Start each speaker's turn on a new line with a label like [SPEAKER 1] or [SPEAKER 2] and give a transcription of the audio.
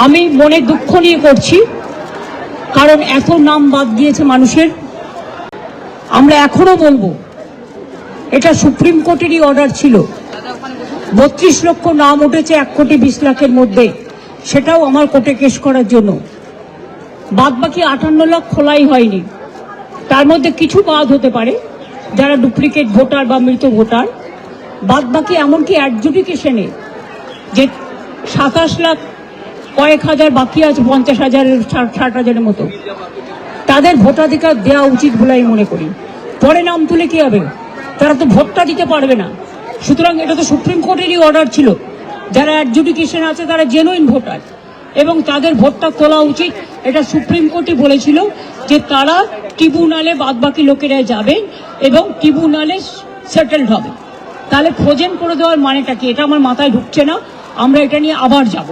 [SPEAKER 1] আমি মনে দুঃখ নিয়ে করছি, কারণ এত নাম বাদ দিয়েছে মানুষের। আমরা এখনো বলবো এটা সুপ্রিম কোর্টেরই অর্ডার ছিল। 32 লক্ষ নাম উঠেছে 1,20,00,000-এর মধ্যে, সেটাও আমার কোর্টে কেস করার জন্য। বাদ বাকি 58 লাখ খোলাই হয়নি। তার মধ্যে কিছু বাদ হতে পারে যারা ডুপ্লিকেট ভোটার বা মৃত ভোটার। বাদ বাকি এমনকি অ্যাডজুডিকেশনে যে 27 লাখ কয়েক হাজার বাকি আছে, 50,000-এর 60,000-এর মতো, তাদের ভোটাধিকার দেওয়া উচিত বলে আমি মনে করি। পরে নাম তুলে কি হবে? তারা তো ভোটটা দিতে পারবে না। সুতরাং এটা তো সুপ্রিম কোর্টেরই অর্ডার ছিল। যারা অ্যাডজুডিকেশন আছে তারা জেনুইন ভোটার এবং তাদের ভোটটা তোলা উচিত। এটা সুপ্রিম কোর্টই বলেছিল যে তারা ট্রিব্যুনালে বাদবাকি লোকেরা যাবে এবং ট্রিব্যুনালে সেটেলড হবে। তাহলে ফ্রোজেন করে দেওয়ার মানেটা কি? এটা আমার মাথায় ঢুকছে না। আমরা এটা নিয়ে আবার যাব।